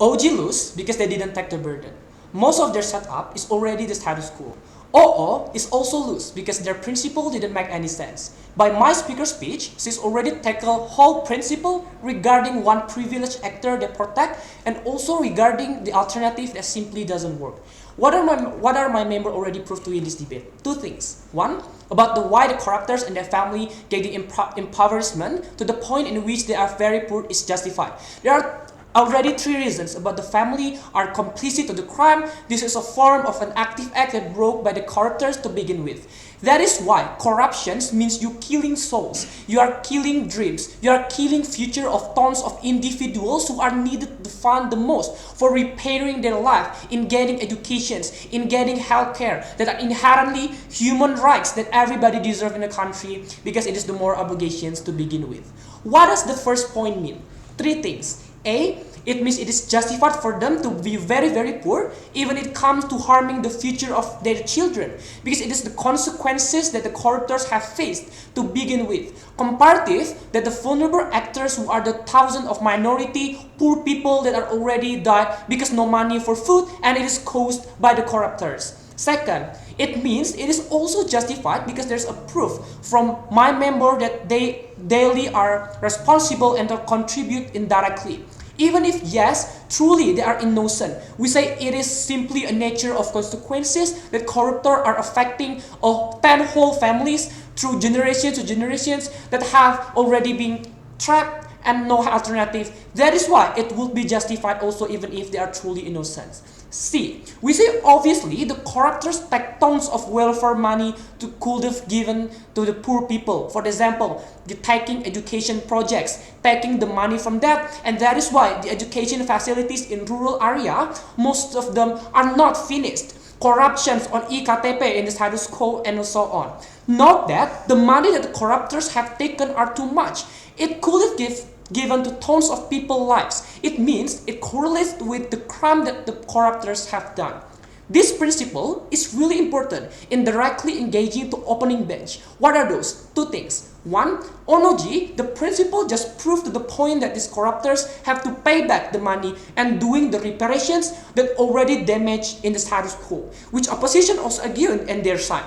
OG lose because they didn't take the burden. Most of their setup is already the status quo. OO is also loose because their principle didn't make any sense. By my speaker's speech, she's already tackled whole principle regarding one privileged actor they protect and also regarding the alternative that simply doesn't work. What are my members already proved to in this debate? Two things. One, about why the corruptors and their family getting impoverishment to the point in which they are very poor is justified. There are already three reasons about the family are complicit to the crime. This is a form of an active act that broke by the corruptors to begin with. That is why corruption means you killing souls, you are killing dreams, you are killing future of tons of individuals who are needed to fund the most for repairing their life, in getting educations, in getting healthcare that are inherently human rights that everybody deserves in a country because it is the moral obligations to begin with. What does the first point mean? Three things. A, it means it is justified for them to be very, very poor, even it comes to harming the future of their children, because it is the consequences that the corruptors have faced to begin with. Comparative that the vulnerable actors who are the thousands of minority, poor people that are already died because no money for food, and it is caused by the corruptors. Second, it means it is also justified because there's a proof from my member that they daily are responsible and contribute indirectly. Even if yes, truly they are innocent, we say it is simply a nature of consequences that corruptors are affecting 10 whole families through generations to generations that have already been trapped and no alternative. That is why it would be justified also even if they are truly innocent. C, we say obviously the corruptors take tons of welfare money to could have given to the poor people. For example, the taking education projects, taking the money from that, and that is why the education facilities in rural area, most of them are not finished. Corruptions on eKTP in the status quo and so on. Note that the money that the corruptors have taken are too much. It could have given to tons of people's lives. It means it correlates with the crime that the corruptors have done. This principle is really important in directly engaging to opening bench. What are those? Two things. One, ONOG, the principle just proved to the point that these corruptors have to pay back the money and doing the reparations that already damaged in the status quo, which opposition also argued on their side.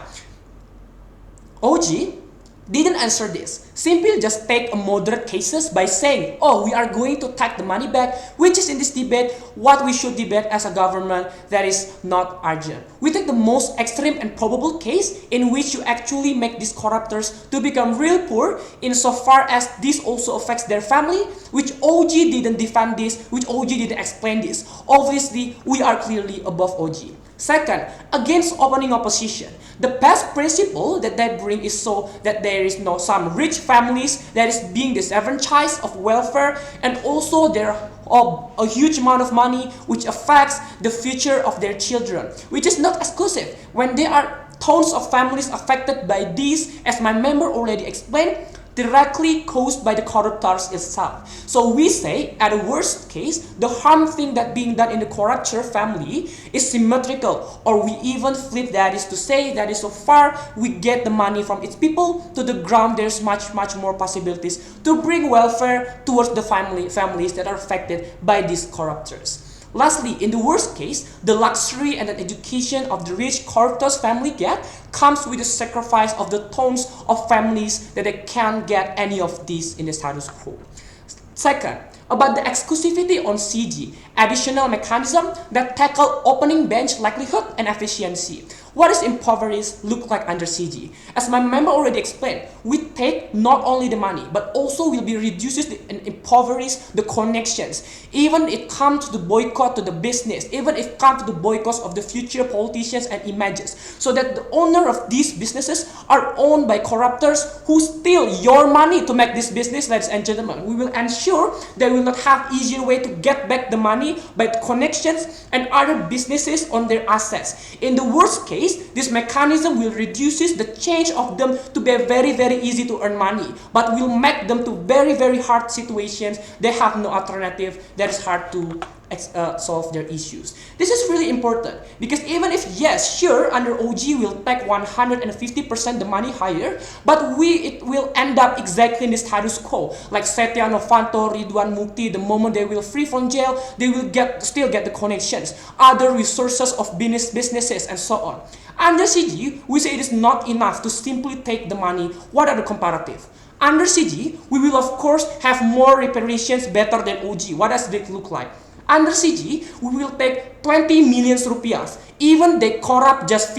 OG didn't answer this. Simply just take a moderate cases by saying, oh, we are going to take the money back, which is in this debate what we should debate as a government that is not urgent. We take the most extreme and probable case in which you actually make these corruptors to become real poor insofar as this also affects their family, which OG didn't defend this, which OG didn't explain this. Obviously, we are clearly above OG. Second, against opening opposition, the best principle that they bring is so that there is no some rich families that is being disenfranchised of welfare, and also there are a huge amount of money which affects the future of their children, which is not exclusive. When there are tons of families affected by this, as my member already explained, directly caused by the corruptors itself. So we say, at the worst case, the harm thing that being done in the corruptor family is symmetrical, or we even flip that is to say that is so far we get the money from its people to the ground, there's much more possibilities to bring welfare towards the families that are affected by these corruptors. Lastly, in the worst case, the luxury and the education of the rich corruptors family get comes with the sacrifice of the tons of families that they can't get any of these in the status quo. Second, about the exclusivity on CG, additional mechanism that tackle opening bench likelihood and efficiency. What does impoverished look like under CG? As my member already explained, we take not only the money, but also will be reduces and impoverish the connections. Even it comes to the boycott to the business, even if it comes to the boycotts of the future politicians and images, so that the owner of these businesses are owned by corruptors who steal your money to make this business, ladies and gentlemen. We will ensure they will not have easier way to get back the money by the connections and other businesses on their assets. In the worst case, this mechanism will reduce the change of them to be very easy to earn money, but will make them to very hard situations. They have no alternative that is hard to solve their issues. This is really important because even if yes, sure, under OG we'll take 150% the money higher, but it will end up exactly in the status quo. Like Setia Novanto, Ridwan Mukti, the moment they will free from jail, they will still get the connections, other resources of businesses and so on. Under CG, we say it is not enough to simply take the money. What are the comparative? Under CG, we will of course have more reparations better than OG. What does it look like? Under CG, we will take 20 million rupiah. Even they corrupt just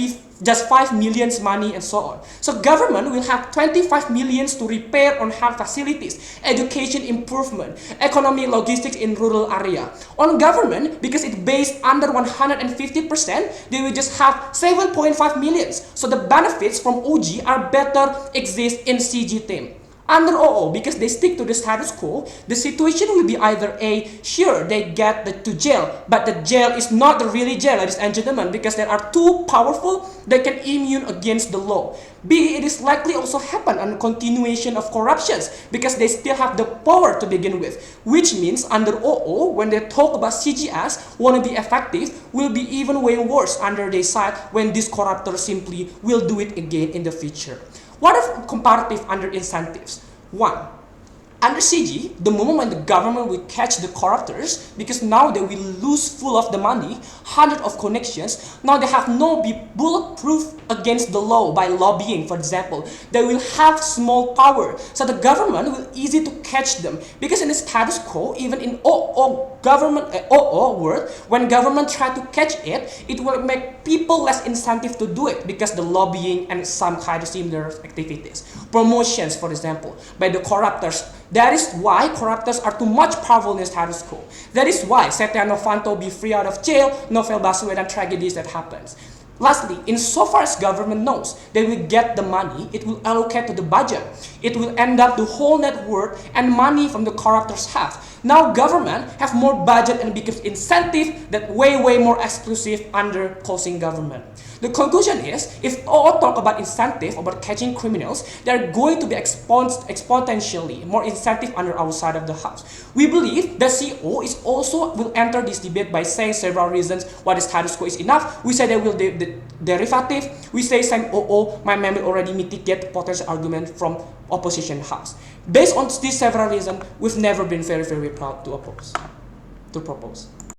5 millions money and so on. So government will have 25 millions to repair on health facilities, education improvement, economic logistics in rural area. On government, because it's based under 150%, they will just have 7.5 millions. So the benefits from OG are better exist in CG team. Under OO, because they stick to the status quo, the situation will be either A, sure, they get to jail, but the jail is not the really jail, ladies and gentlemen, because they are too powerful, they can immune against the law. B, it is likely also happen on continuation of corruptions, because they still have the power to begin with, which means under OO, when they talk about CGS, want to be effective, will be even way worse under their side when these corruptors simply will do it again in the future. What are comparative under incentives? 1. Under CG, the moment when the government will catch the corruptors, because now they will lose full of the money, hundreds of connections, now they have no be bulletproof against the law by lobbying, for example. They will have small power, so the government will easy to catch them. Because in the status quo, even in OO world, when government try to catch it, it will make people less incentive to do it because the lobbying and some kind of similar activities. Promotions, for example, by the corruptors. That is why corruptors are too much powerful in the status quo. That is why Setia Novanto be free out of jail, Novel Baswedan tragedies that happens. Lastly, insofar as government knows they will get the money, it will allocate to the budget. It will end up the whole net worth and money from the corruptors have. Now government have more budget and becomes incentive that way more exclusive under causing government. The conclusion is, if all talk about incentive, about catching criminals, they are going to be exponentially more incentive under our side of the house. We believe that CO is also will enter this debate by saying several reasons why the status quo is enough. We say they will derivative. We say some OO, my member already mitigate potential argument from opposition house. Based on these several reasons, we've never been very proud to propose.